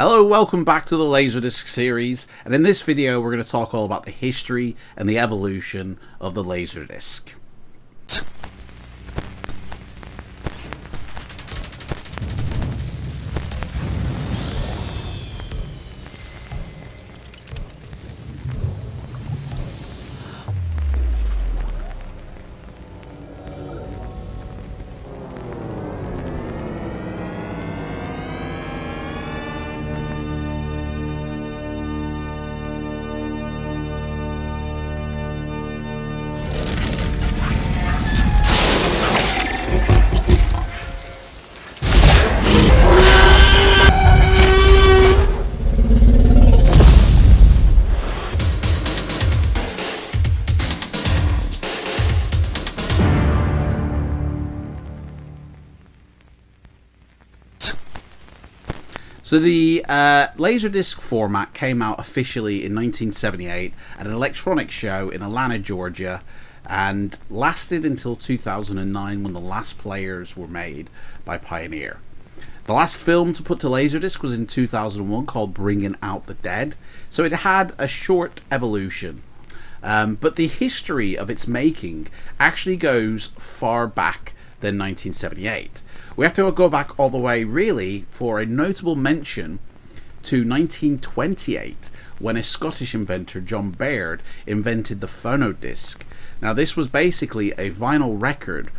Hello, welcome back to the Laserdisc series, and in this video we're going to talk all about the history and the evolution of the Laserdisc. So the Laserdisc format came out officially in 1978 at an electronics show in Atlanta, Georgia, and lasted until 2009 when the last players were made by Pioneer. The last film to put to Laserdisc was in 2001 called Bringing Out the Dead, so it had a short evolution. But the history of its making actually goes far back than 1978. We have to go back all the way, really, for a notable mention to 1928, when a Scottish inventor, John Baird, invented the phonodisc. Now, this was basically a vinyl record,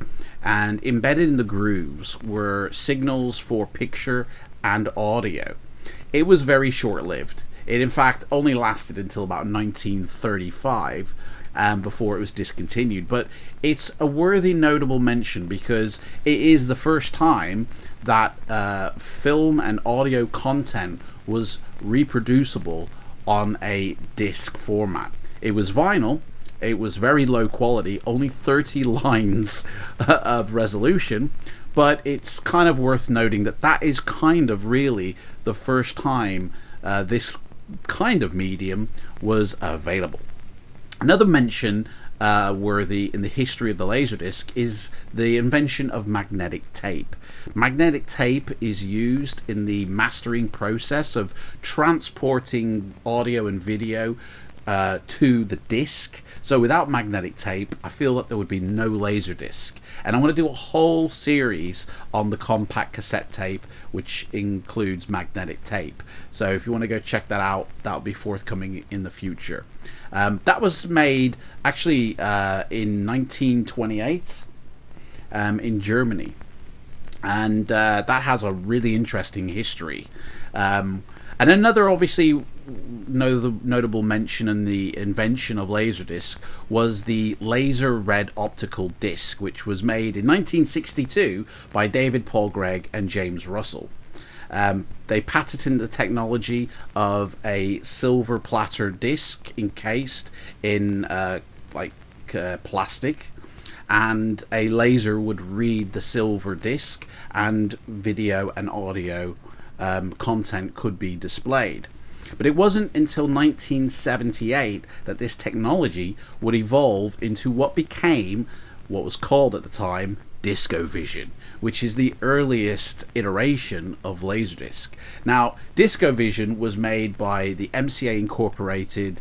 and embedded in the grooves were signals for picture and audio. It was very short-lived. It, in fact, only lasted until about 1935, before it was discontinued, but it's a worthy notable mention because it is the first time that film and audio content was reproducible on a disc format. It was vinyl, it was very low quality, only 30 lines of resolution, but it's kind of worth noting that that is kind of really the first time this kind of medium was available. Another mention worthy in the history of the Laserdisc is the invention of magnetic tape. Magnetic tape is used in the mastering process of transporting audio and video to the disc. So without magnetic tape, I feel that there would be no Laserdisc. And I'm going to do a whole series on the compact cassette tape, which includes magnetic tape. So if you want to go check that out, that'll be forthcoming in the future. That was made actually in 1928 in Germany, and that has a really interesting history. And another obviously notable mention in the invention of Laserdisc was the laser red optical disc, which was made in 1962 by David Paul Gregg and James Russell. They patented the technology of a silver platter disc encased in plastic, and a laser would read the silver disc, and video and audio content could be displayed. But it wasn't until 1978 that this technology would evolve into what became what was called at the time DiscoVision, which is the earliest iteration of Laserdisc. Now, DiscoVision was made by the MCA Incorporated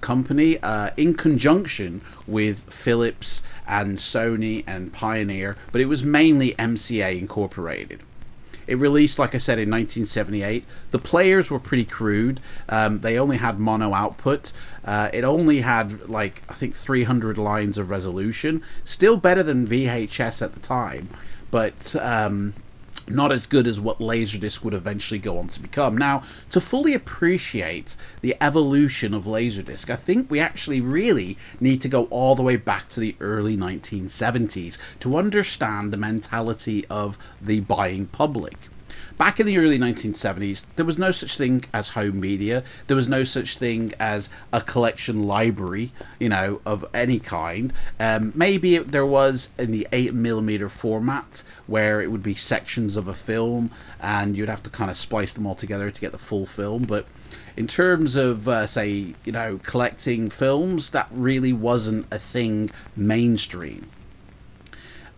company in conjunction with Philips and Sony and Pioneer, but it was mainly MCA Incorporated. It released, like I said, in 1978. The players were pretty crude. They only had mono output. It only had, I think 300 lines of resolution. Still better than VHS at the time, but not as good as what Laserdisc would eventually go on to become. Now, to fully appreciate the evolution of Laserdisc, I think we actually really need to go all the way back to the early 1970s to understand the mentality of the buying public. Back in the early 1970s, there was no such thing as home media. There was no such thing as a collection library, of any kind. Maybe there was in the 8mm format, where it would be sections of a film, and you'd have to kind of splice them all together to get the full film. But in terms of, collecting films, that really wasn't a thing mainstream.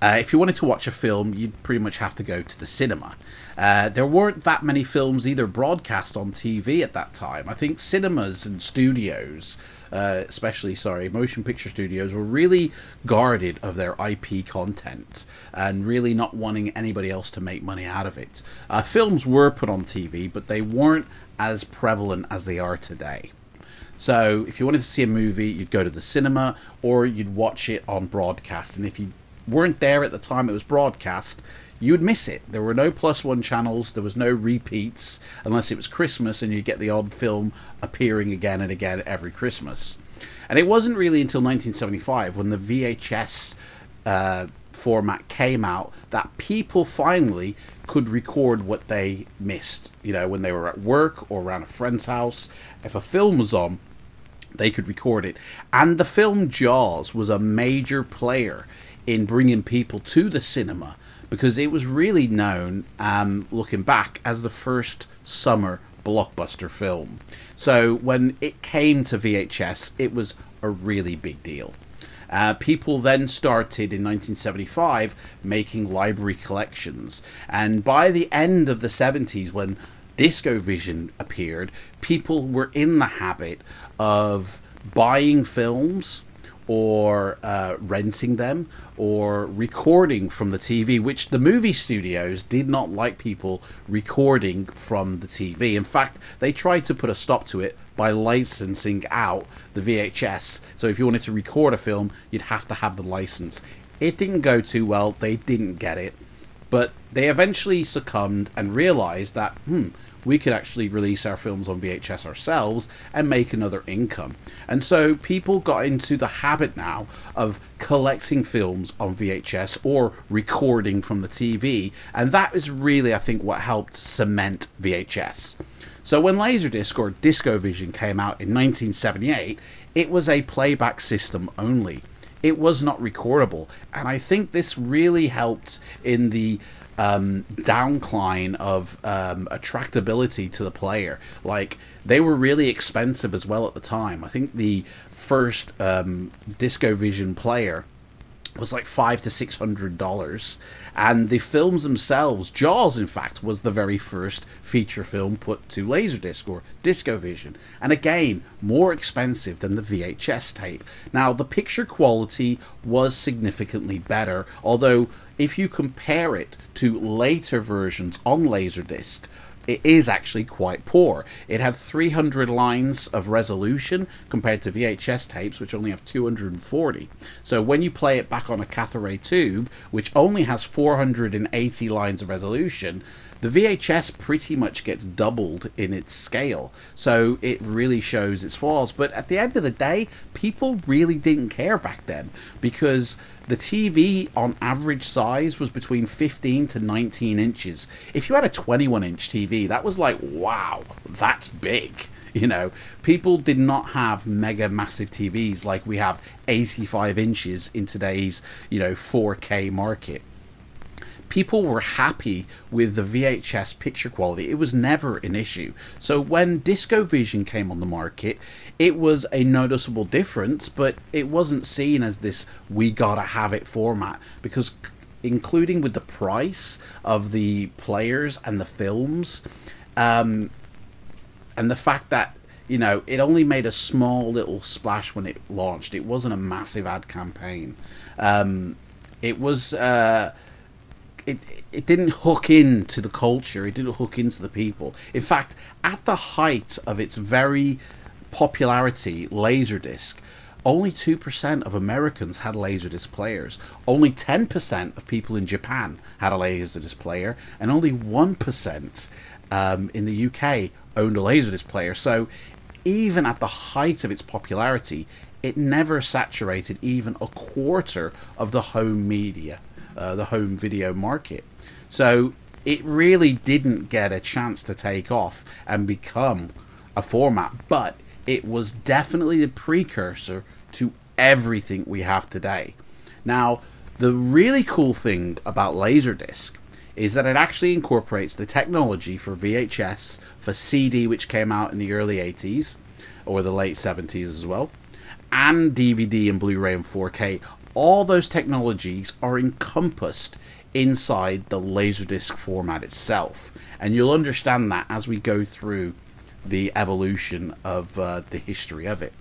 If you wanted to watch a film, you'd pretty much have to go to the cinema. There weren't that many films either broadcast on TV at that time. I think cinemas and studios, motion picture studios, were really guarded of their IP content and really not wanting anybody else to make money out of it. Films were put on TV, but they weren't as prevalent as they are today. So if you wanted to see a movie, you'd go to the cinema or you'd watch it on broadcast. And if you weren't there at the time it was broadcast, you would miss it. There were no +1 channels, there was no repeats, unless it was Christmas and you get the odd film appearing again and again every Christmas. And it wasn't really until 1975, when the VHS format came out, that people finally could record what they missed. You know, when they were at work or around a friend's house, if a film was on, they could record it. And the film Jaws was a major player in bringing people to the cinema, because it was really known, looking back, as the first summer blockbuster film. So when it came to VHS, it was a really big deal. People then started in 1975 making library collections, and by the end of the 70s, when DiscoVision appeared, people were in the habit of buying films or renting them or recording from the TV, which the movie studios did not like people recording from the TV. In fact, they tried to put a stop to it by licensing out the VHS. So if you wanted to record a film, you'd have to have the license. It didn't go too well, they didn't get it, but they eventually succumbed and realized that we could actually release our films on VHS ourselves and make another income. And so people got into the habit now of collecting films on VHS or recording from the TV, and that is really, I think, what helped cement VHS. So when Laserdisc or DiscoVision came out in 1978, it was a playback system only. It was not recordable, and I think this really helped in the downcline of attractability to the player. Like, they were really expensive as well at the time. I think the first DiscoVision player was like $500 to $600, and the films themselves, Jaws in fact was the very first feature film put to Laserdisc or DiscoVision, and again more expensive than the VHS tape. Now the picture quality was significantly better, although if you compare it to later versions on Laserdisc, it is actually quite poor. It had 300 lines of resolution compared to VHS tapes, which only have 240. So when you play it back on a cathode tube, which only has 480 lines of resolution, the VHS pretty much gets doubled in its scale. So it really shows its flaws. But at the end of the day, people really didn't care back then, because the TV on average size was between 15 to 19 inches. If you had a 21-inch TV, that was like, wow, that's big. You know, people did not have mega massive TVs like we have 85 inches in today's, 4K market. People were happy with the VHS picture quality. It was never an issue. So when DiscoVision came on the market, it was a noticeable difference, but it wasn't seen as this we gotta have it format, because including with the price of the players and the films, and the fact that it only made a small little splash when it launched. It wasn't a massive ad campaign. It was it didn't hook into the culture. It didn't hook into the people. In fact, at the height of its very popularity, Laserdisc, only 2% of Americans had Laserdisc players. Only 10% of people in Japan had a Laserdisc player, and only 1% in the UK owned a Laserdisc player. So even at the height of its popularity, it never saturated even a quarter of the home media, the home video market. So it really didn't get a chance to take off and become a format, but it was definitely the precursor to everything we have today. Now, the really cool thing about Laserdisc is that it actually incorporates the technology for VHS, for CD, which came out in the early 80s, or the late 70s as well, and DVD and Blu-ray and 4K, all those technologies are encompassed inside the Laserdisc format itself. And you'll understand that as we go through the evolution of the history of it.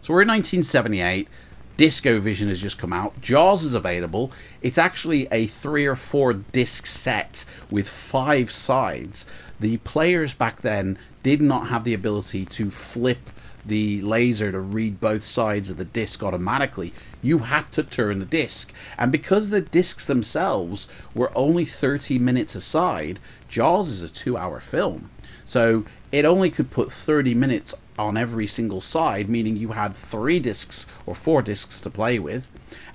So we're in 1978. DiscoVision has just come out. Jaws is available. It's actually a 3 or 4 disc set with 5 sides. The players back then did not have the ability to flip the laser to read both sides of the disc automatically. You had to turn the disc. And because the discs themselves were only 30 minutes a side, Jaws is a 2-hour film. So it only could put 30 minutes on every single side, meaning you had 3 discs or 4 discs to play with,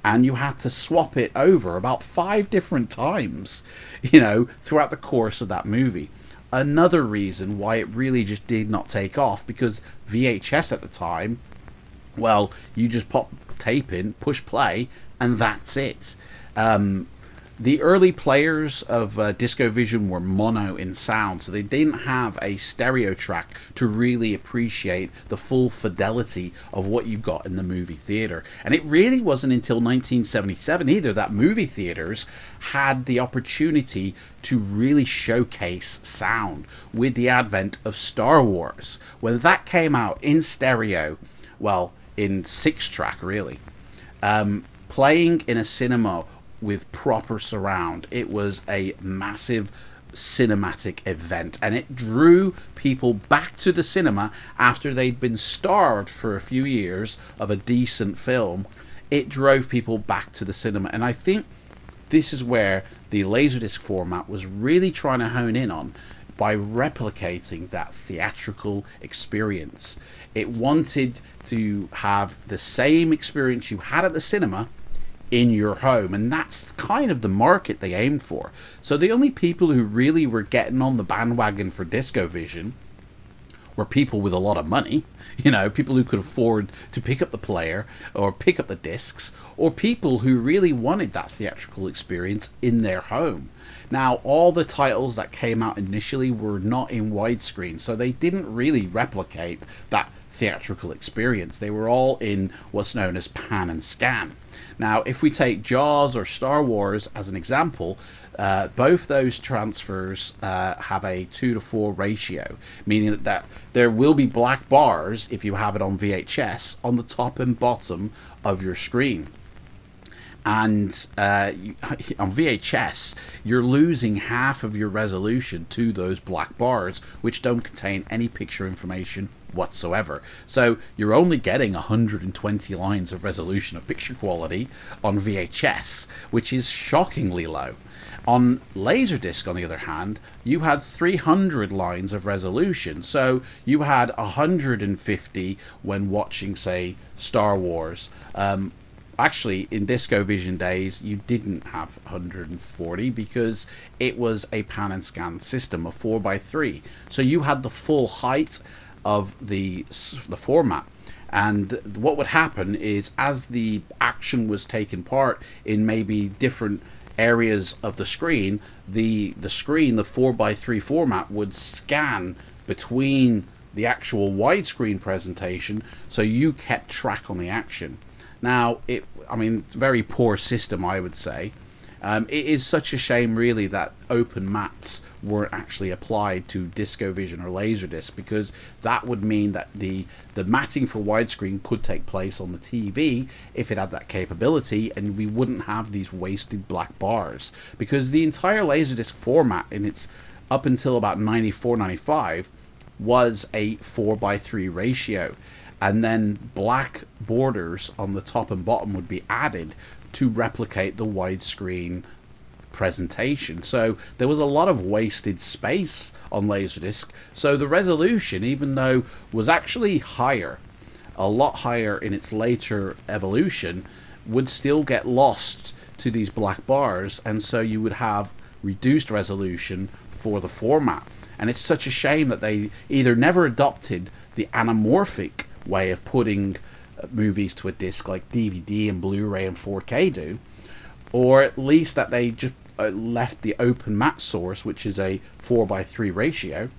and you had to swap it over about 5 different times, throughout the course of that movie. Another reason why it really just did not take off, because VHS at the time, well, you just pop tape in, push play, and that's it. The early players of DiscoVision were mono in sound, so they didn't have a stereo track to really appreciate the full fidelity of what you got in the movie theater. And it really wasn't until 1977 either that movie theaters had the opportunity to really showcase sound with the advent of Star Wars. When that came out in stereo, well, in 6-track really, playing in a cinema with proper surround, it was a massive cinematic event, and it drew people back to the cinema after they'd been starved for a few years of a decent film. It drove people back to the cinema, and I think this is where the Laserdisc format was really trying to hone in on by replicating that theatrical experience. It wanted to have the same experience you had at the cinema in your home, and that's kind of the market they aimed for. So the only people who really were getting on the bandwagon for DiscoVision were people with a lot of money, people who could afford to pick up the player or pick up the discs, or people who really wanted that theatrical experience in their home. Now, all the titles that came out initially were not in widescreen, so they didn't really replicate that theatrical experience. They were all in what's known as pan and scan. Now, if we take Jaws or Star Wars as an example, both those transfers have a 2:4 ratio, meaning that there will be black bars if you have it on VHS on the top and bottom of your screen. And on VHS, you're losing half of your resolution to those black bars, which don't contain any picture information whatsoever. So you're only getting 120 lines of resolution of picture quality on VHS, which is shockingly low. On Laserdisc, on the other hand, you had 300 lines of resolution. So you had 150 when watching, say, Star Wars. Actually, in DiscoVision days, you didn't have 140 because it was a pan and scan system, a 4:3. So you had the full height of the format. And what would happen is, as the action was taking part in maybe different areas of the screen, the 4:3 format would scan between the actual widescreen presentation, so you kept track on the action. Now, very poor system, I would say. It is such a shame, really, that open mats weren't actually applied to DiscoVision or Laserdisc, because that would mean that the matting for widescreen could take place on the TV if it had that capability, and we wouldn't have these wasted black bars. Because the entire Laserdisc format, in its up until about 94-95, was a 4:3 ratio. And then black borders on the top and bottom would be added to replicate the widescreen presentation. So there was a lot of wasted space on Laserdisc. So the resolution, even though was actually higher, a lot higher in its later evolution, would still get lost to these black bars, and so you would have reduced resolution for the format. And it's such a shame that they either never adopted the anamorphic way of putting movies to a disc like DVD and Blu-ray and 4K do, or at least that they just left the open mat source, which is a 4:3 ratio,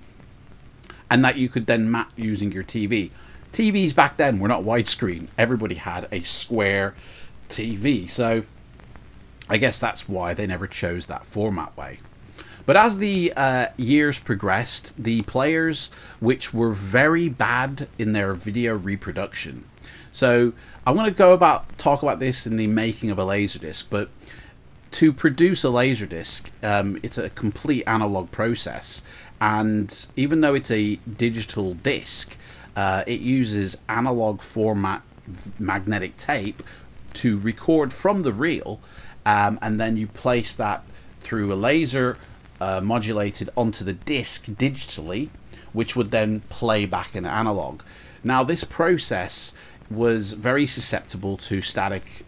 and that you could then mat using your TV. TVs back then were not widescreen. Everybody had a square TV. So I guess that's why they never chose that format way. But as the years progressed, the players which were very bad in their video reproduction. So I'm going to talk about this in the making of a Laserdisc, but to produce a Laserdisc, it's a complete analog process, and even though it's a digital disc, it uses analog format magnetic tape to record from the reel, and then you place that through a laser modulated onto the disc digitally, which would then play back in analog. Now, this process was very susceptible to static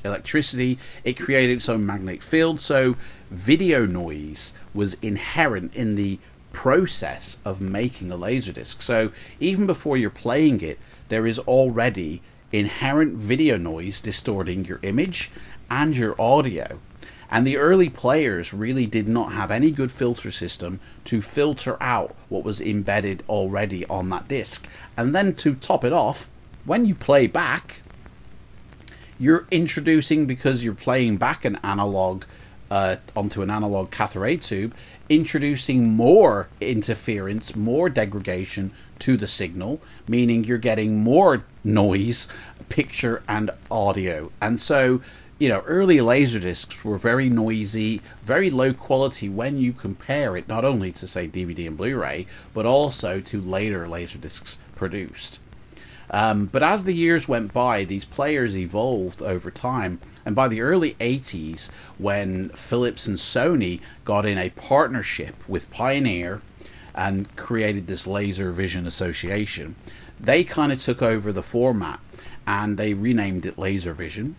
electricity. It created its own magnetic field, so video noise was inherent in the process of making a Laserdisc. So even before you're playing it, there is already inherent video noise distorting your image and your audio. And the early players really did not have any good filter system to filter out what was embedded already on that disc. And then to top it off, when you play back, you're introducing, because you're playing back an analog onto an analog cathode ray tube, introducing more interference, more degradation to the signal, meaning you're getting more noise, picture and audio. And so, you know, early Laserdiscs were very noisy, very low quality when you compare it not only to, say, DVD and Blu-ray, but also to later Laserdiscs produced. But as the years went by, these players evolved over time, and by the early 80s, when Philips and Sony got in a partnership with Pioneer and created this Laser Vision Association, they kind of took over the format and they renamed it Laser Vision.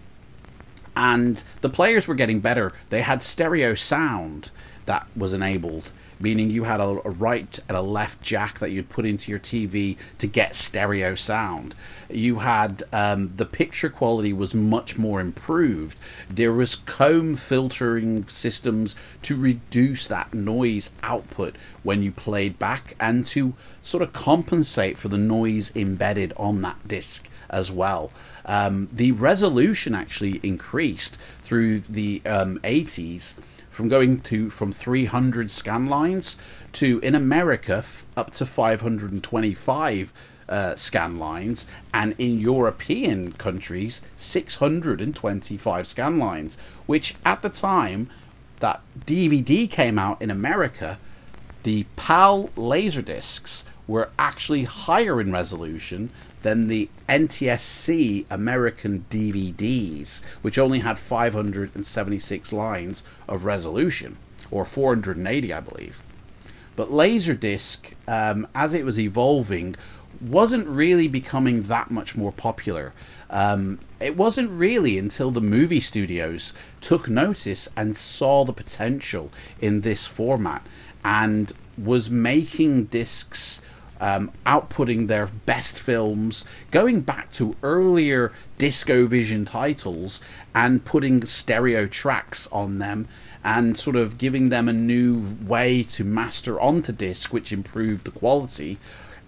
And the players were getting better. They had stereo sound that was enabled, meaning you had a right and a left jack that you'd put into your TV to get stereo sound. You had the picture quality was much more improved. There was comb filtering systems to reduce that noise output when you played back, and to sort of compensate for the noise embedded on that disc as well. The resolution actually increased through the 80s, from 300 scan lines to, in America, up to 525 scan lines, and in European countries 625 scan lines, which at the time that DVD came out in America, the PAL Laserdiscs were actually higher in resolution than the NTSC American DVDs, which only had 576 lines of resolution, or 480, I believe. But Laserdisc, as it was evolving, wasn't really becoming that much more popular. It wasn't really until the movie studios took notice and saw the potential in this format, and was making discs, outputting their best films, going back to earlier DiscoVision titles and putting stereo tracks on them, and sort of giving them a new way to master onto disc, which improved the quality,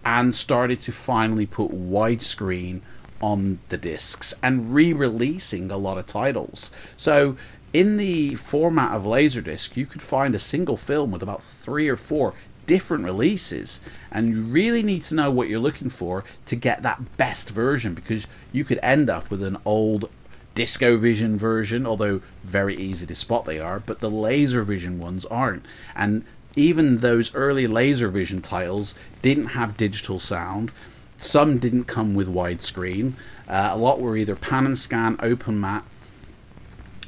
and started to finally put widescreen on the discs and re-releasing a lot of titles. So in the format of Laserdisc, you could find a single film with about 3 or 4 different releases, and you really need to know what you're looking for to get that best version, because you could end up with an old DiscoVision version, although very easy to spot they are, but the Laservision ones aren't. And even those early Laservision titles didn't have digital sound. Some didn't come with widescreen. A lot were either pan and scan, open matte,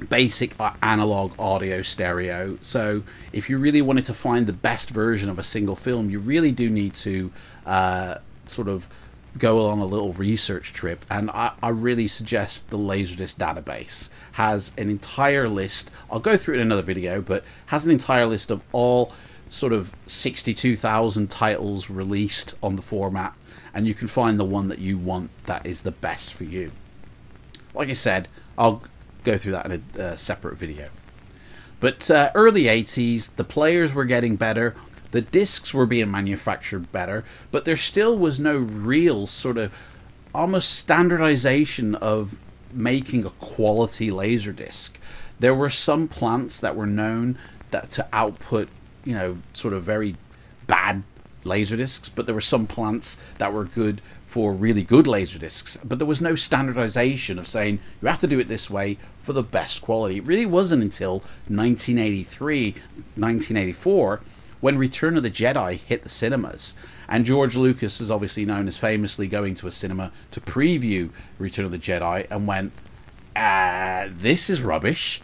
basic analog audio stereo. So if you really wanted to find the best version of a single film, you really do need to sort of go on a little research trip, and I really suggest the Laserdisc database has an entire list. I'll go through it in another video, but has an entire list of all sort of 62,000 titles released on the format, and you can find the one that you want that is the best for you. Like I said, I'll go through that in a separate video. But early 80s, the players were getting better, the discs were being manufactured better, but there still was no real sort of almost standardization of making a quality Laserdisc. There were some plants that were known to output, you know, sort of very bad Laserdiscs, but there were some plants that were good for really good Laserdiscs. But there was no standardization of saying you have to do it this way for the best quality. It really wasn't until 1983, 1984 when Return of the Jedi hit the cinemas. And George Lucas is obviously known as famously going to a cinema to preview Return of the Jedi and went, this is rubbish.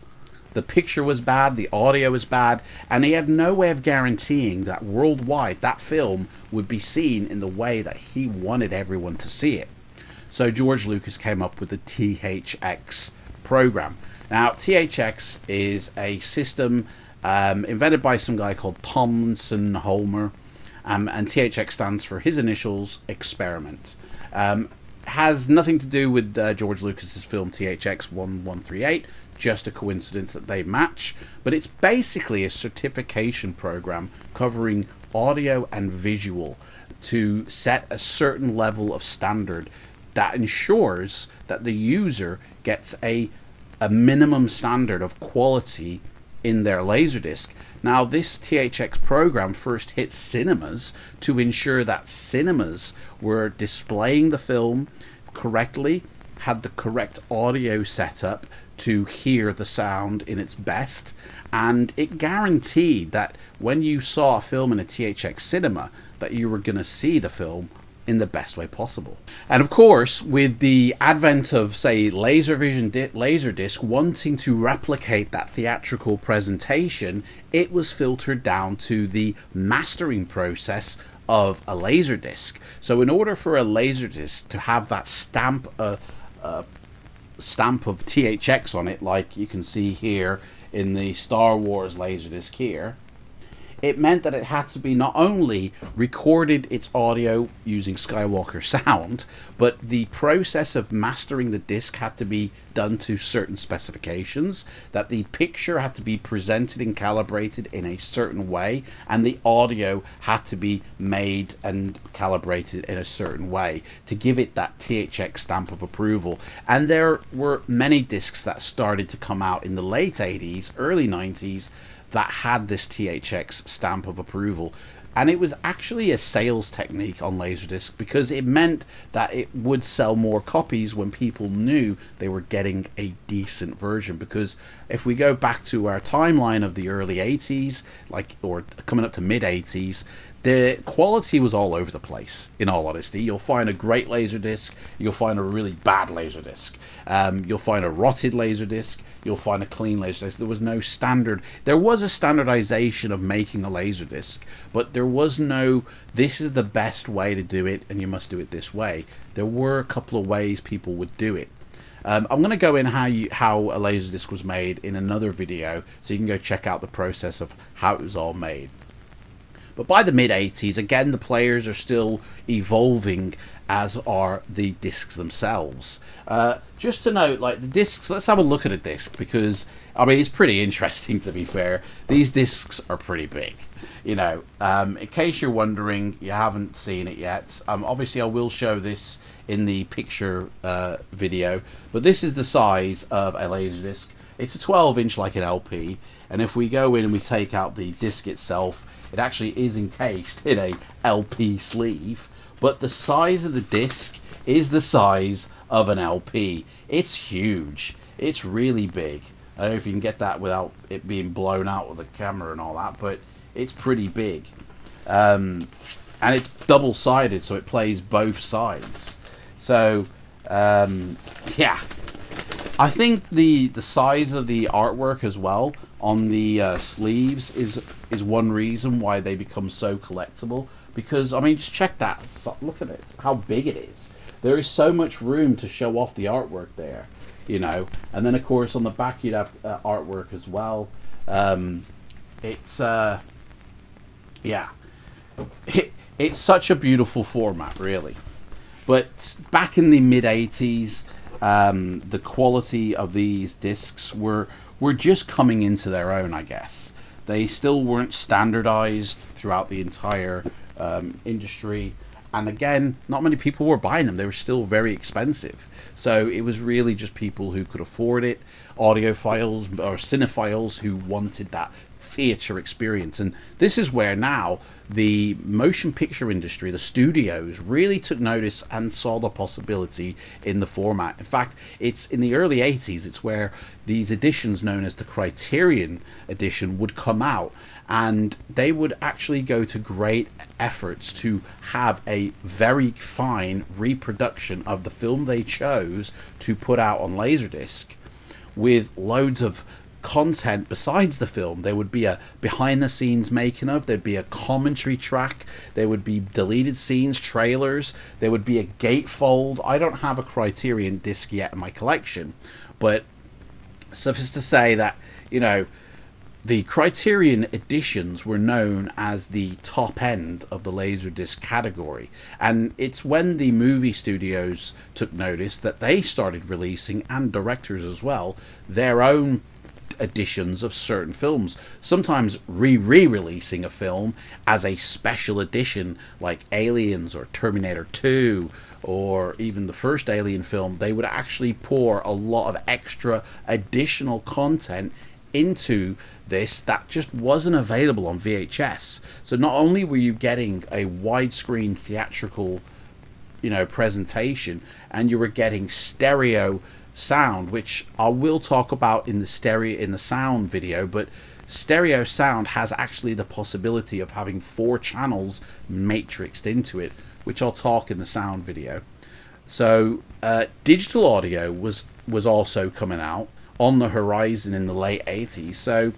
The picture was bad, the audio was bad, and he had no way of guaranteeing that worldwide that film would be seen in the way that he wanted everyone to see it. So George Lucas came up with the THX program. Now, THX is a system invented by some guy called Tomlinson Holmer, and THX stands for his initials, Experiment. Has nothing to do with George Lucas's film THX 1138, just a coincidence that they match, but it's basically a certification program covering audio and visual to set a certain level of standard that ensures that the user gets a minimum standard of quality in their Laserdisc. Now, this THX program first hit cinemas to ensure that cinemas were displaying the film correctly, had the correct audio setup to hear the sound in its best, and it guaranteed that when you saw a film in a THX cinema that you were going to see the film in the best way possible. And of course, with the advent of, say, Laservision Laserdisc wanting to replicate that theatrical presentation, it was filtered down to the mastering process of a Laserdisc. So in order for a Laserdisc to have that stamp of THX on it, like you can see here in the Star Wars Laserdisc here, it meant that it had to be not only recorded its audio using Skywalker sound, but the process of mastering the disc had to be done to certain specifications, that the picture had to be presented and calibrated in a certain way, and the audio had to be made and calibrated in a certain way to give it that THX stamp of approval. And there were many discs that started to come out in the late 80s, early 90s, that had this THX stamp of approval. And it was actually a sales technique on Laserdisc because it meant that it would sell more copies when people knew they were getting a decent version. Because if we go back to our timeline of the early 80s, or coming up to mid 80s, the quality was all over the place, in all honesty. You'll find a great Laserdisc, you'll find a really bad Laserdisc, you'll find a rotted Laserdisc, you'll find a clean Laserdisc. There was no standard. There was a standardization of making a Laserdisc, but there was no, this is the best way to do it, and you must do it this way. There were a couple of ways people would do it. I'm going to go in how a Laserdisc was made in another video, so you can go check out the process of how it was all made. But by the mid-80s, again, the players are still evolving, as are the discs themselves. Just to note, like, the discs, let's have a look at a disc, because, I mean, it's pretty interesting, to be fair. These discs are pretty big. You know, in case you're wondering, you haven't seen it yet, obviously I will show this in the picture video, but this is the size of a Laserdisc. It's a 12-inch like an LP, and if we go in and we take out the disc itself, it actually is encased in a LP sleeve, but the size of the disc is the size of an LP. It's huge. It's really big. I don't know if you can get that without it being blown out with the camera and all that, but it's pretty big. And it's double-sided, so it plays both sides. So, yeah. I think the size of the artwork as well on the sleeves is one reason why they become so collectible. Because, I mean, just check that. Look at it. How big it is. There is so much room to show off the artwork there, you know. And then, of course, on the back you'd have artwork as well. Yeah. It's such a beautiful format, really. But back in the mid-80s, the quality of these discs were just coming into their own, I guess. They still weren't standardized throughout the entire industry, And again, not many people were buying them. They were still very expensive. So it was really just people who could afford it, audiophiles or cinephiles who wanted that theatre experience. And this is where now the motion picture industry, the studios, really took notice and saw the possibility in the format. In fact, it's in the early 80s, it's where these editions known as the Criterion edition would come out, and they would actually go to great efforts to have a very fine reproduction of the film they chose to put out on Laserdisc, with loads of content besides the film. There would be a behind the scenes making of, there'd be a commentary track, there would be deleted scenes, trailers, there would be a gatefold. I don't have a Criterion disc yet in my collection, but suffice to say that, you know, the Criterion editions were known as the top end of the Laserdisc category, and it's when the movie studios took notice that they started releasing, and directors as well, their own editions of certain films, sometimes re-releasing a film as a special edition, like Aliens or Terminator 2 or even the first Alien film. They would actually pour a lot of extra additional content into this that just wasn't available on VHS. So not only were you getting a widescreen theatrical, you know, presentation, and you were getting stereo sound, which I will talk about in the sound video, but stereo sound has actually the possibility of having 4 channels matrixed into it, which I'll talk in the sound video. So digital audio was also coming out on the horizon in the late 80s. So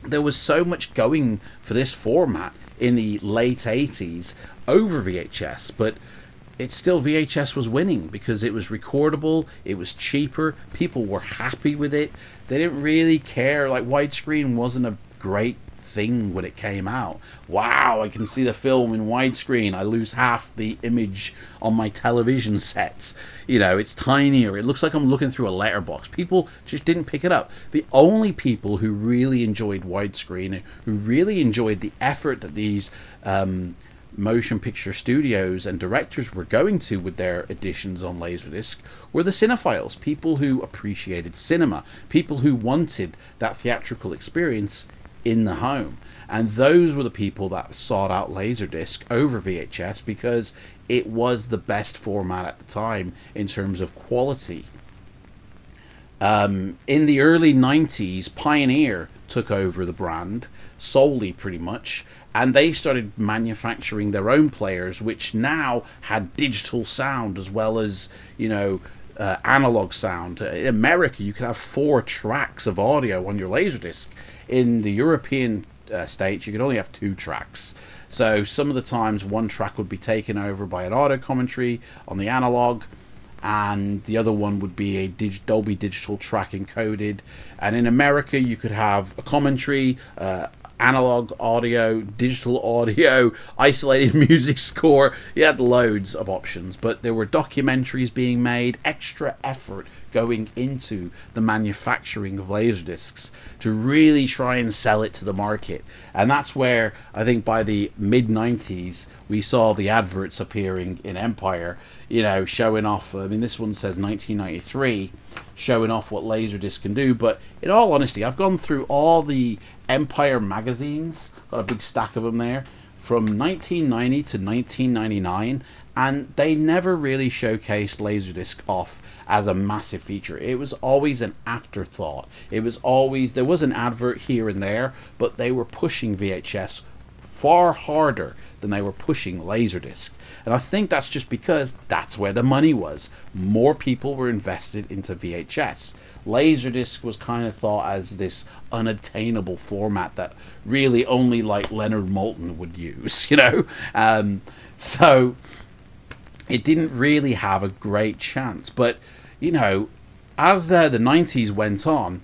there was so much going for this format in the late 80s over VHS, but it's still, VHS was winning because it was recordable, it was cheaper, people were happy with it. They didn't really care. Like, widescreen wasn't a great thing when it came out. Wow, I can see the film in widescreen. I lose half the image on my television sets. You know, it's tinier. It looks like I'm looking through a letterbox. People just didn't pick it up. The only people who really enjoyed widescreen, who really enjoyed the effort that these motion picture studios and directors were going to with their editions on Laserdisc, were the cinephiles, people who appreciated cinema, people who wanted that theatrical experience in the home. And those were the people that sought out Laserdisc over VHS because it was the best format at the time in terms of quality. In the early 90s, Pioneer took over the brand solely, pretty much, and they started manufacturing their own players, which now had digital sound as well as, you know, analog sound. In America, you could have 4 tracks of audio on your Laserdisc. In the European states, you could only have 2 tracks. So some of the times, one track would be taken over by an audio commentary on the analog, and the other one would be a Dolby Digital track encoded. And in America, you could have a commentary, analog audio, digital audio, isolated music score. You had loads of options, but there were documentaries being made, extra effort going into the manufacturing of Laserdiscs to really try and sell it to the market. And that's where I think by the mid-90s we saw the adverts appearing in Empire, you know, showing off. I mean, this one says 1993, showing off what Laserdisc can do. But in all honesty, I've gone through all the Empire magazines, got a big stack of them there, from 1990 to 1999, and they never really showcased Laserdisc off as a massive feature. It was always an afterthought. It was always, there was an advert here and there, but they were pushing VHS far harder than they were pushing Laserdisc. And I think that's just because that's where the money was. More people were invested into VHS. Laserdisc was kind of thought as this unattainable format that really only like Leonard Moulton would use, you know? So it didn't really have a great chance. But, you know, as the 90s went on,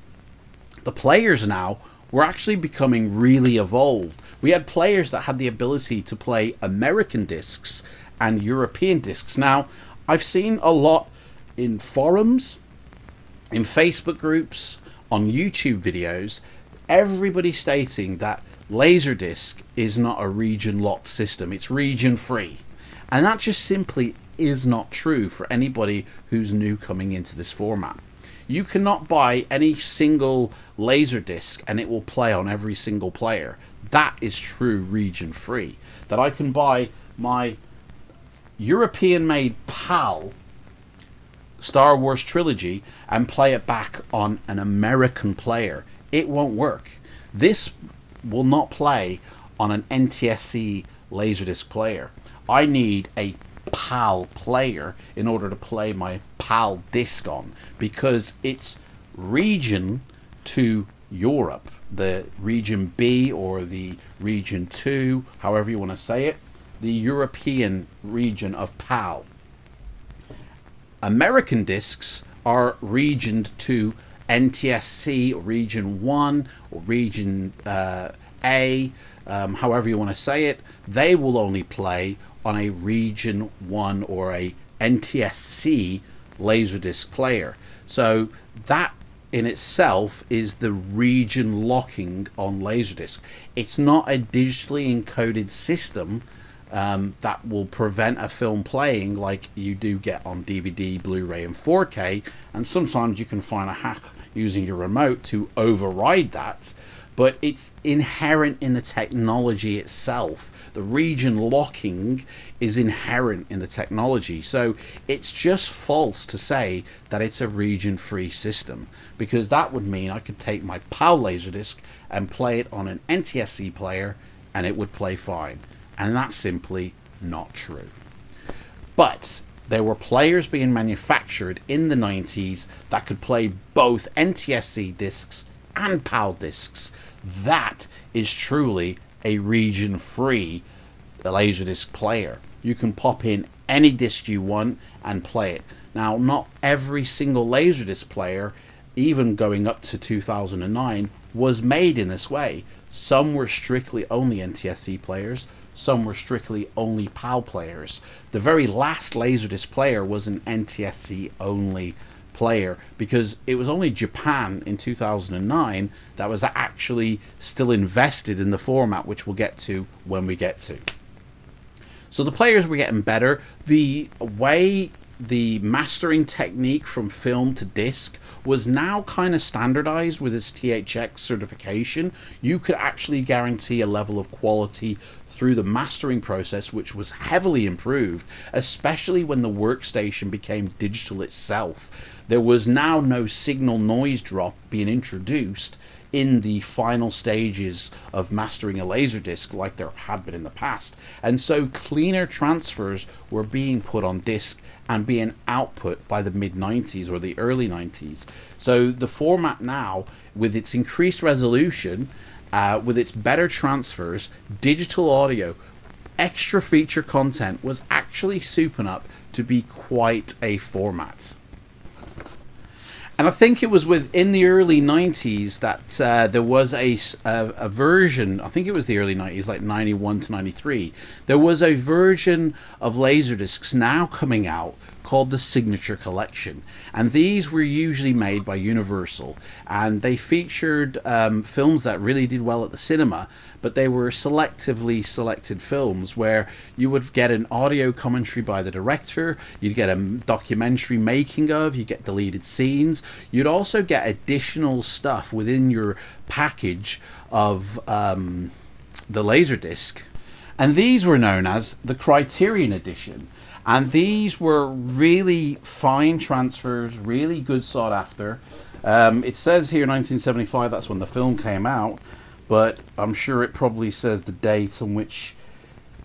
the players now were actually becoming really evolved. We had players that had the ability to play American discs and European discs. Now, I've seen a lot in forums, in Facebook groups, on YouTube videos, everybody stating that Laserdisc is not a region-locked system, it's region-free. And that just simply is not true for anybody who's new coming into this format. You cannot buy any single Laserdisc and it will play on every single player. That is true region free. That I can buy my European-made PAL Star Wars trilogy and play it back on an American player. It won't work. This will not play on an NTSC Laserdisc player. I need a PAL player in order to play my PAL disc on, because it's region to Europe, the region B or the region 2, however you want to say it, the European region of PAL. American discs are regioned to NTSC, region 1 or region A, however you want to say it. They will only play on a region 1 or a NTSC Laserdisc player. So that in itself is the region locking on Laserdisc. It's not a digitally encoded system that will prevent a film playing like you do get on DVD, Blu-ray and 4K, and sometimes you can find a hack using your remote to override that, but it's inherent in the technology itself. The region locking is inherent in the technology, so it's just false to say that it's a region-free system, because that would mean I could take my PAL Laserdisc and play it on an NTSC player and it would play fine, and that's simply not true. But there were players being manufactured in the 90s that could play both NTSC discs and PAL discs. That is truly a region-free Laserdisc player. You can pop in any disc you want and play it. Now, not every single Laserdisc player, even going up to 2009, was made in this way. Some were strictly only NTSC players, some were strictly only PAL players. The very last Laserdisc player was an NTSC only player, because it was only Japan in 2009 that was actually still invested in the format, which we'll get to when we get to. So the players were getting better. The way the mastering technique from film to disc was now kind of standardized with its THX certification. You could actually guarantee a level of quality through the mastering process, which was heavily improved, especially when the workstation became digital itself. There was now no signal noise drop being introduced in the final stages of mastering a Laserdisc like there had been in the past. And so cleaner transfers were being put on disc and being output by the mid-90s or the early 90s. So the format now, with its increased resolution, with its better transfers, digital audio, extra feature content, was actually souping up to be quite a format. And I think it was within the early 90s that there was a version, I think it was the early 90s, like 91 to 93, there was a version of Laserdiscs now coming out called the Signature Collection. And these were usually made by Universal, and they featured films that really did well at the cinema, but they were selectively selected films where you would get an audio commentary by the director, you'd get a documentary making of, you get deleted scenes, you'd also get additional stuff within your package of the Laserdisc. And these were known as the Criterion Edition. And these were really fine transfers, really good sought after. It says here 1975, that's when the film came out, but I'm sure it probably says the date on which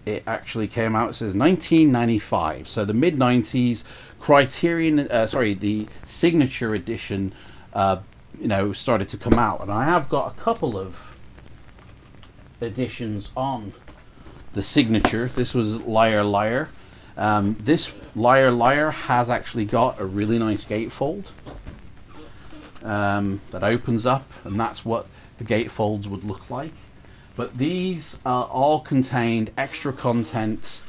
it actually came out. It says 1995, so the mid-90s. Criterion, the Signature Edition, started to come out, and I have got a couple of editions on the Signature. This was Liar Liar. This Liar Liar has actually got a really nice gatefold that opens up, and that's what the gatefolds would look like. But these all contained extra content.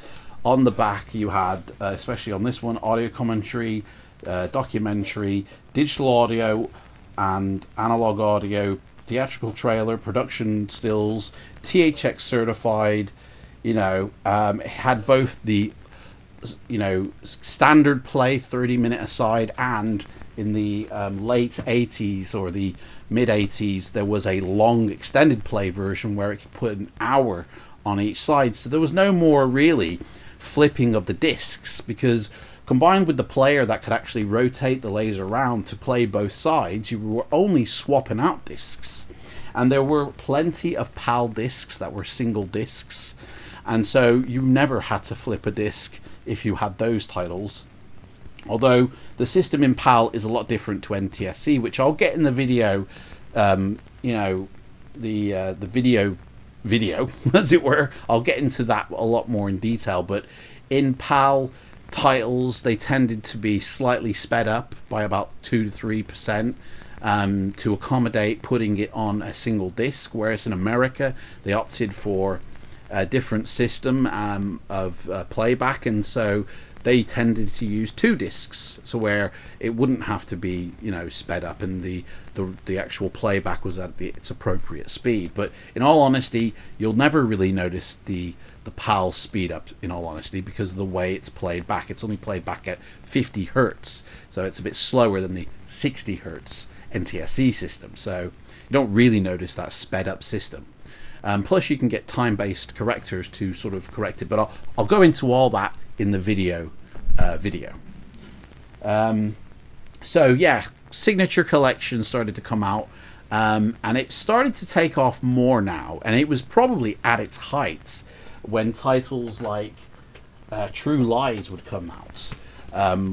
On the back you had, especially on this one, audio commentary, documentary, digital audio and analog audio, theatrical trailer, production stills, THX certified. It had both the standard play 30-minute aside, and in the late 80s or the mid 80s there was a long extended play version where it could put an hour on each side. So there was no more really flipping of the discs, because combined with the player that could actually rotate the laser around to play both sides, you were only swapping out discs. And there were plenty of PAL discs that were single discs, and so you never had to flip a disc if you had those titles. Although the system in PAL is a lot different to NTSC, which I'll get in the video, the video as it were. I'll get into that a lot more in detail. But in PAL titles, they tended to be slightly sped up by about 2 to 3%. To accommodate putting it on a single disc, whereas in America they opted for a different system of playback, and so they tended to use 2 discs, so where it wouldn't have to be sped up, and the actual playback was at its appropriate speed. But in all honesty, you'll never really notice the PAL speed up, in all honesty, because of the way it's played back. It's only played back at 50 hertz, so it's a bit slower than the 60 hertz NTSC system, so you don't really notice that sped up system. Plus you can get time-based correctors to sort of correct it, but I'll go into all that in the video. So yeah, Signature Collection started to come out, and it started to take off more now, and it was probably at its height when titles like True Lies would come out.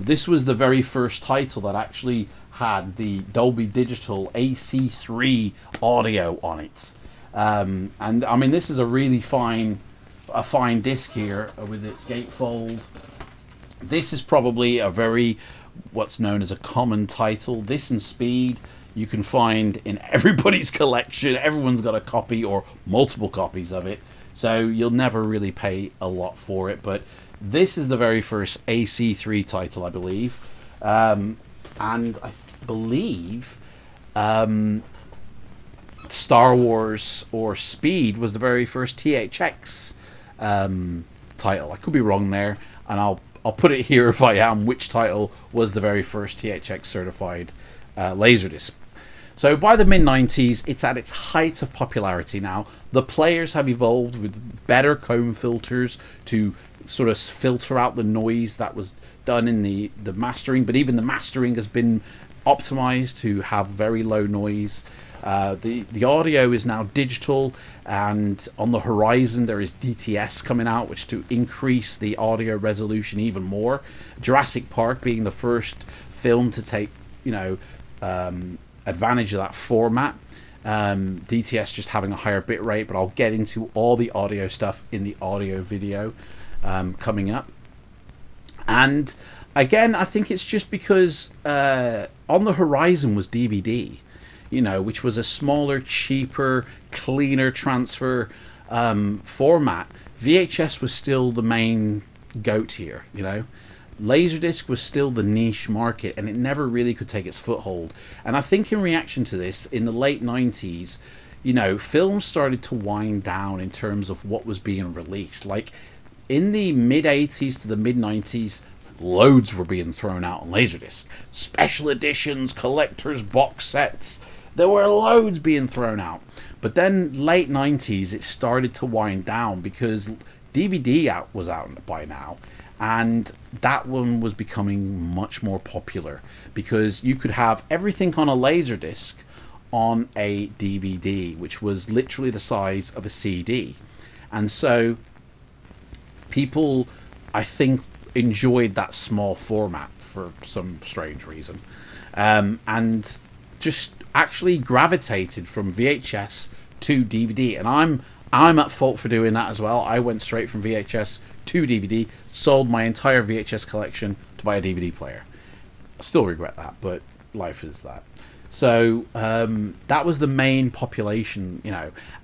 This was the very first title that actually had the Dolby Digital AC3 audio on it, and I mean, this is a really fine disc here with its gatefold. This is probably a very what's known as a common title. This and Speed you can find in everybody's collection. Everyone's got a copy or multiple copies of it, so you'll never really pay a lot for it. But this is the very first AC3 title, I believe, and I believe Star Wars or Speed was the very first THX title. I could be wrong there, and I'll put it here if I am, which title was the very first THX certified Laserdisc. So by the mid-90s, it's at its height of popularity now. The players have evolved with better comb filters to sort of filter out the noise that was done in the mastering, but even the mastering has been optimized to have very low noise. The audio is now digital, and on the horizon there is DTS coming out, which to increase the audio resolution even more. Jurassic Park being the first film to take advantage of that format. DTS just having a higher bit rate, but I'll get into all the audio stuff in the audio video coming up. And again, I think it's just because on the horizon was DVD, which was a smaller, cheaper, cleaner transfer format. VHS was still the main goat here, Laserdisc was still the niche market, and it never really could take its foothold. And I think in reaction to this, in the late 90s, films started to wind down in terms of what was being released. Like in the mid 80s to the mid 90s, loads were being thrown out on Laserdisc. Special editions, collectors, box sets. There were loads being thrown out. But then late 90s, it started to wind down because DVD was out by now. And that one was becoming much more popular because you could have everything on a Laserdisc on a DVD, which was literally the size of a CD. And so people, I think, enjoyed that small format for some strange reason, and just actually gravitated from VHS to DVD. And I'm at fault for doing that as well. I went straight from VHS to DVD, sold my entire VHS collection to buy a DVD player. I still regret that, but life is that. So that was the main population,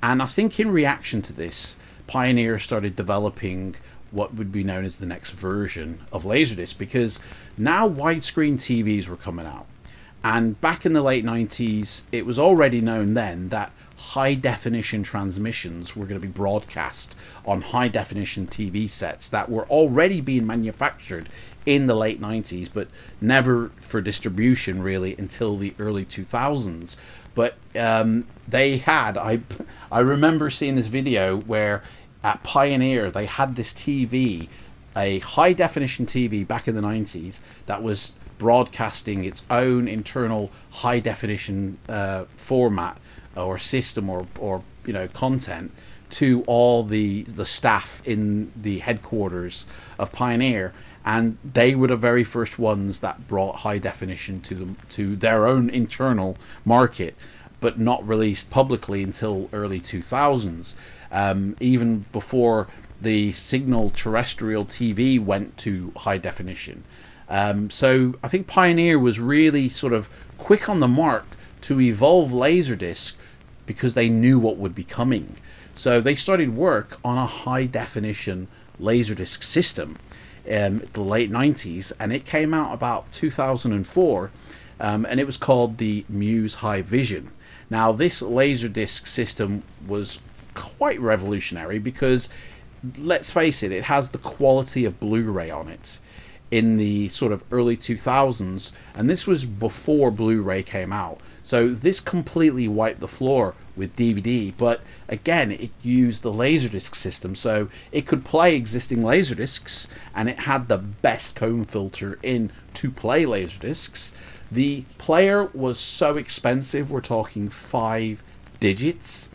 and I think in reaction to this, Pioneer started developing what would be known as the next version of Laserdisc, because now widescreen TVs were coming out. And back in the late 90s, it was already known then that high definition transmissions were going to be broadcast on high definition TV sets that were already being manufactured in the late 90s, but never for distribution really until the early 2000s. But they had, I remember seeing this video where at Pioneer they had this TV, a high definition TV back in the 90s that was broadcasting its own internal high definition format or system or content to all the staff in the headquarters of Pioneer, and they were the very first ones that brought high definition to their own internal market, but not released publicly until early 2000s, even before the signal terrestrial TV went to high definition. So I think Pioneer was really sort of quick on the mark to evolve Laserdisc because they knew what would be coming. So they started work on a high definition Laserdisc system in the late 90s, and it came out about 2004, and it was called the Muse High Vision. Now this Laserdisc system was quite revolutionary because, let's face it, it has the quality of Blu-ray on it in the sort of early 2000s, and this was before Blu-ray came out. So this completely wiped the floor with DVD, but again, it used the Laserdisc system, so it could play existing Laserdiscs, and it had the best comb filter in to play Laserdiscs. The player was so expensive, we're talking 5 digits.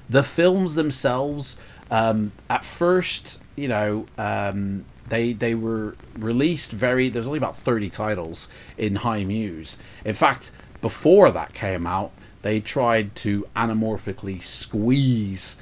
The films themselves, at first, they were released there's only about 30 titles in High Muse. In fact, before that came out, they tried to anamorphically squeeze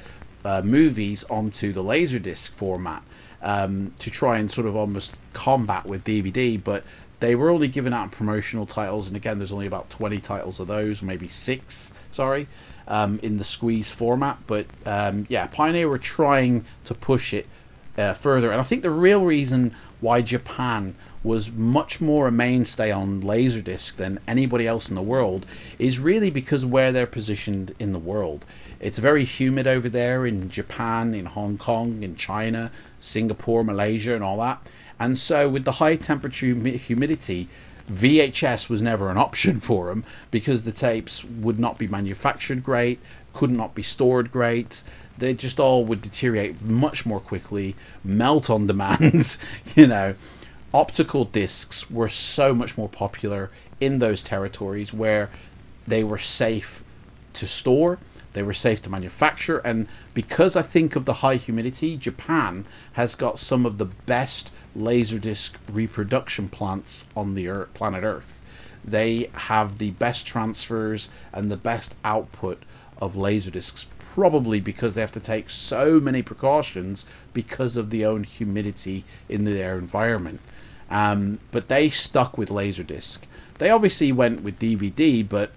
movies onto the Laserdisc format to try and sort of almost combat with DVD, but they were only giving out promotional titles, and again, there's only about 20 titles of those, maybe 6, in the squeeze format. But Pioneer were trying to push it further, and I think the real reason why Japan was much more a mainstay on Laserdisc than anybody else in the world is really because where they're positioned in the world. It's very humid over there in Japan, in Hong Kong, in China, Singapore, Malaysia, and all that. And so with the high temperature humidity, VHS was never an option for them because the tapes would not be manufactured great, could not be stored great. They just all would deteriorate much more quickly, melt on demand. Optical discs were so much more popular in those territories where they were safe to store, they were safe to manufacture, and because I think of the high humidity, Japan has got some of the best Laserdisc reproduction plants on the planet Earth. They have the best transfers and the best output of Laserdiscs, probably because they have to take so many precautions because of the own humidity in their environment. But they stuck with Laserdisc. They obviously went with DVD, but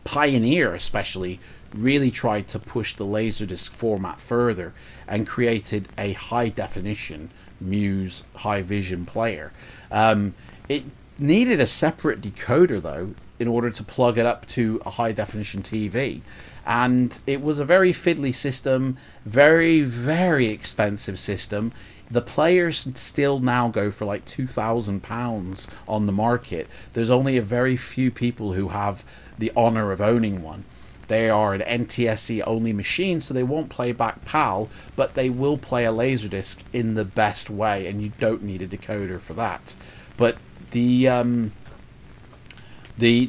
Pioneer especially really tried to push the Laserdisc format further and created a high definition Muse High Vision player. It needed a separate decoder though in order to plug it up to a high definition TV, and it was a very fiddly system, very, very expensive system. The players still now go for like £2,000 on the market. There's only a very few people who have the honor of owning one. They are an NTSC only machine, so they won't play back PAL, but they will play a Laserdisc in the best way, and you don't need a decoder for that. But the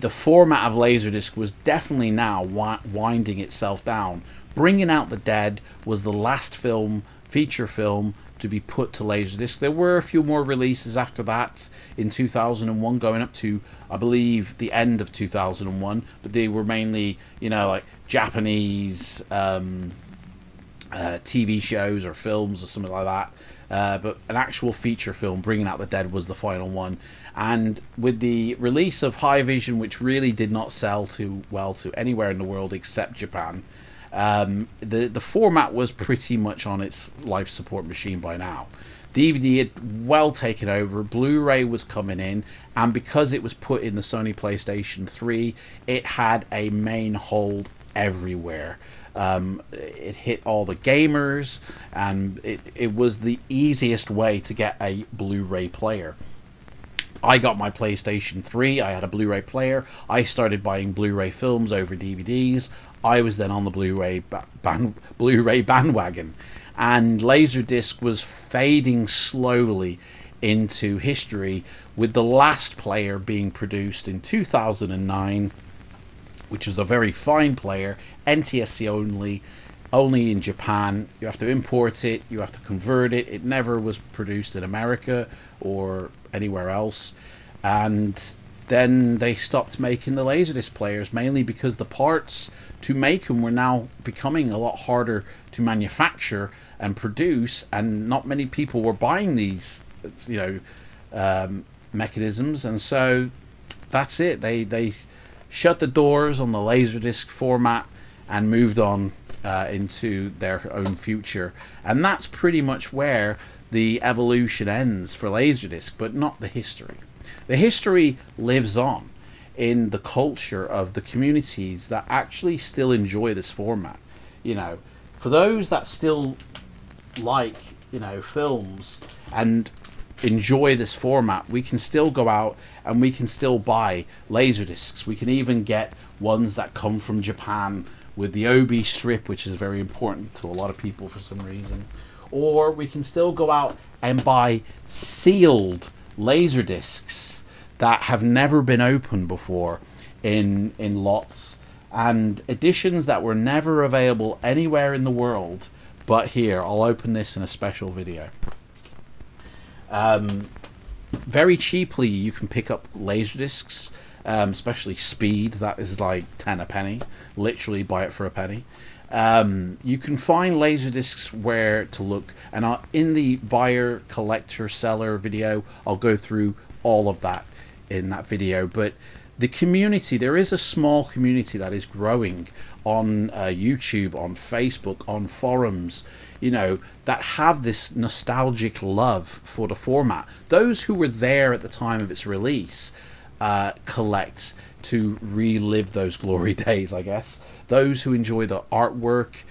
format of Laserdisc was definitely now winding itself down. Bringing Out the Dead was the last feature film to be put to Laserdisc. There were a few more releases after that in 2001, going up to, I believe, the end of 2001, but they were mainly, like Japanese TV shows or films or something like that. But an actual feature film, Bringing Out the Dead, was the final one. And with the release of High Vision, which really did not sell too well to anywhere in the world except Japan, the format was pretty much on its life support machine by now. DVD had well taken over, Blu-ray was coming in, and because it was put in the Sony PlayStation 3, it had a main hold everywhere. It hit all the gamers, and it was the easiest way to get a Blu-ray player. I got my PlayStation 3, I had a Blu-ray player, I started buying Blu-ray films over DVDs, I was then on the Blu-ray bandwagon, and Laserdisc was fading slowly into history, with the last player being produced in 2009, which was a very fine player, NTSC only in Japan. You have to import it, you have to convert it. It never was produced in America or anywhere else. And then they stopped making the Laserdisc players, mainly because the parts to make them were now becoming a lot harder to manufacture and produce, and not many people were buying these, mechanisms. And so that's it. They shut the doors on the Laserdisc format and moved on into their own future. And that's pretty much where the evolution ends for Laserdisc, but not the history. The history lives on in the culture of the communities that actually still enjoy this format. For those that still like, films and enjoy this format, we can still go out and we can still buy Laserdiscs. We can even get ones that come from Japan with the OB strip, which is very important to a lot of people for some reason. Or we can still go out and buy sealed Laserdiscs that have never been opened before in lots, and editions that were never available anywhere in the world but here. I'll open this in a special video. Very cheaply you can pick up Laserdiscs, especially Speed, that is like 10 a penny. Literally buy it for a penny. You can find Laserdiscs where to look, and in the buyer, collector, seller video, I'll go through all of that in that video. But the community, there is a small community that is growing on YouTube, on Facebook, on forums, that have this nostalgic love for the format. Those who were there at the time of its release collect to relive those glory days, I guess. Those who enjoy the artwork,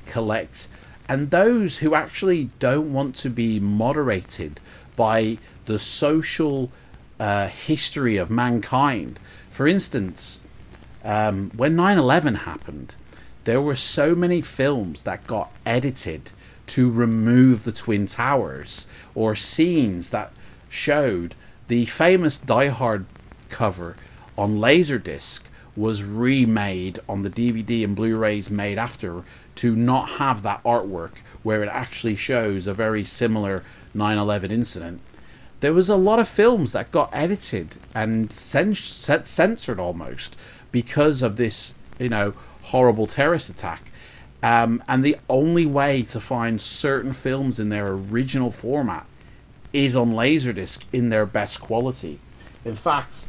collect. And those who actually don't want to be moderated by the social history of mankind. For instance, when 9/11 happened, there were so many films that got edited to remove the Twin Towers, or scenes that showed the famous Die Hard cover on Laserdisc was remade on the DVD and Blu-rays made after, to not have that artwork where it actually shows a very similar 9/11 incident. There was a lot of films that got edited and censored almost because of this, horrible terrorist attack. And the only way to find certain films in their original format is on Laserdisc in their best quality. In fact,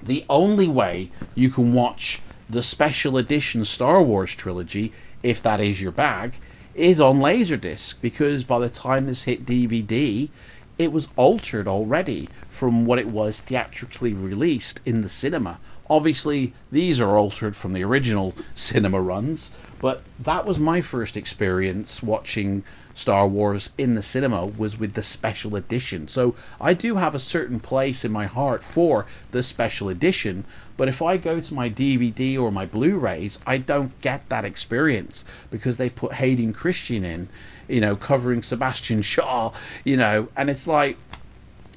the only way you can watch the special edition Star Wars trilogy, if that is your bag, is on Laserdisc, because by the time this hit DVD, it was altered already from what it was theatrically released in the cinema. Obviously, these are altered from the original cinema runs, but that was my first experience watching Star Wars in the cinema, was with the special edition. So I do have a certain place in my heart for the special edition, but if I go to my DVD or my Blu-rays, I don't get that experience because they put Hayden Christensen in, covering Sebastian Shaw, and it's like,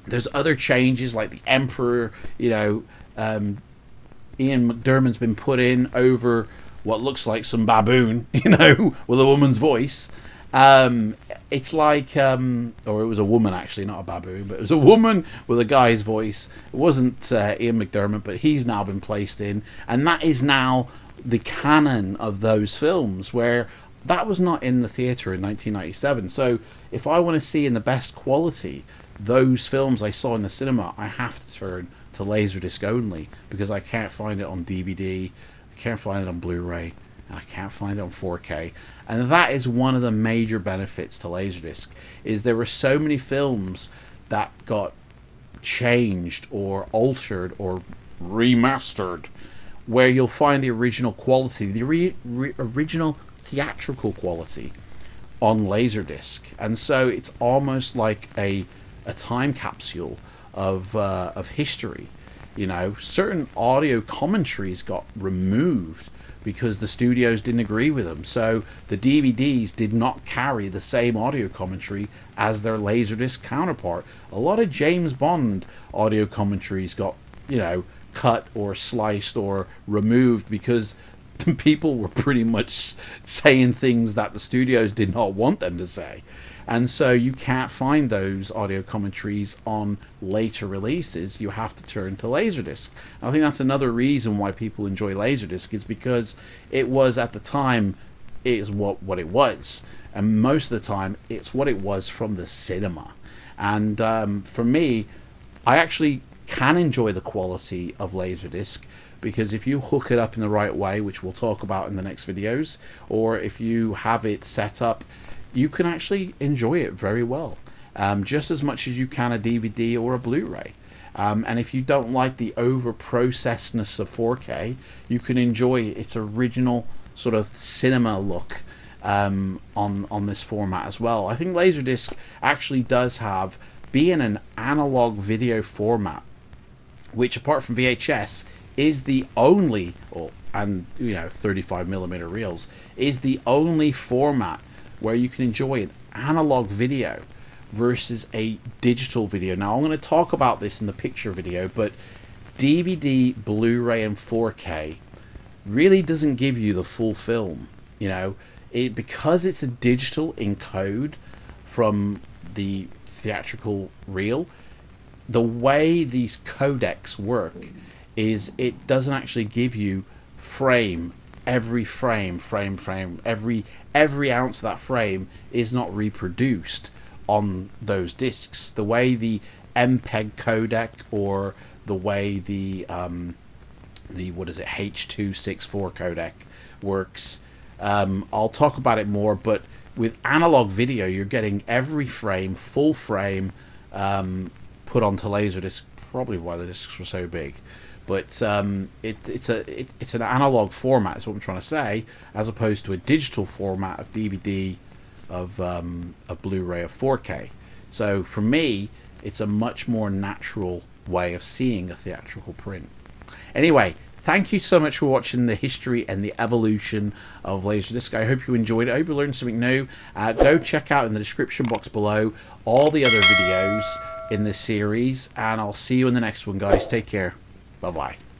there's other changes like the Emperor, Ian McDermott's been put in over what looks like some baboon, with a woman's voice. It's like, or it was a woman actually, not a baboon, but it was a woman with a guy's voice. It wasn't Ian McDermott, but he's now been placed in, and that is now the canon of those films, where that was not in the theatre in 1997. So if I want to see in the best quality those films I saw in the cinema, I have to turn to Laserdisc only, because I can't find it on DVD, I can't find it on Blu-ray, and I can't find it on 4K. And that is one of the major benefits to Laserdisc, is there were so many films that got changed or altered or remastered where you'll find the original quality, the original theatrical quality on Laserdisc. And so it's almost like a time capsule of history. You know, certain audio commentaries got removed because the studios didn't agree with them. So the DVDs did not carry the same audio commentary as their Laserdisc counterpart. A lot of James Bond audio commentaries got, you know, cut or sliced or removed because people were pretty much saying things that the studios did not want them to say. And so you can't find those audio commentaries on later releases. You have to turn to Laserdisc. And I think that's another reason why people enjoy Laserdisc, is because it was, at the time, it is what it was. And most of the time, it's what it was from the cinema. And for me, I actually can enjoy the quality of Laserdisc, because if you hook it up in the right way, which we'll talk about in the next videos, or if you have it set up, you can actually enjoy it very well, just as much as you can a DVD or a Blu-ray. And if you don't like the over-processedness of 4K, you can enjoy its original sort of cinema look on this format as well. I think Laserdisc actually does have, being an analog video format, which apart from VHS is the only, and you know, 35mm reels is the only format where you can enjoy an analog video versus a digital video. Now, I'm going to talk about this in the picture video, but DVD, Blu-ray, and 4K really doesn't give you the full film. You know, because it's a digital encode from the theatrical reel, the way these codecs work is it doesn't actually give you every ounce of that frame is not reproduced on those discs. The way the MPEG codec, or the way the H.264 codec works, I'll talk about it more, but with analog video you're getting every frame, full frame, put onto Laserdisc, probably why the discs were so big. But it's an analog format, is what I'm trying to say, as opposed to a digital format of DVD, of Blu-ray, of 4K. So for me, it's a much more natural way of seeing a theatrical print. Anyway, thank you so much for watching the history and the evolution of Laserdisc. I hope you enjoyed it. I hope you learned something new. Go check out in the description box below all the other videos in this series, and I'll see you in the next one, guys. Take care. Bye-bye.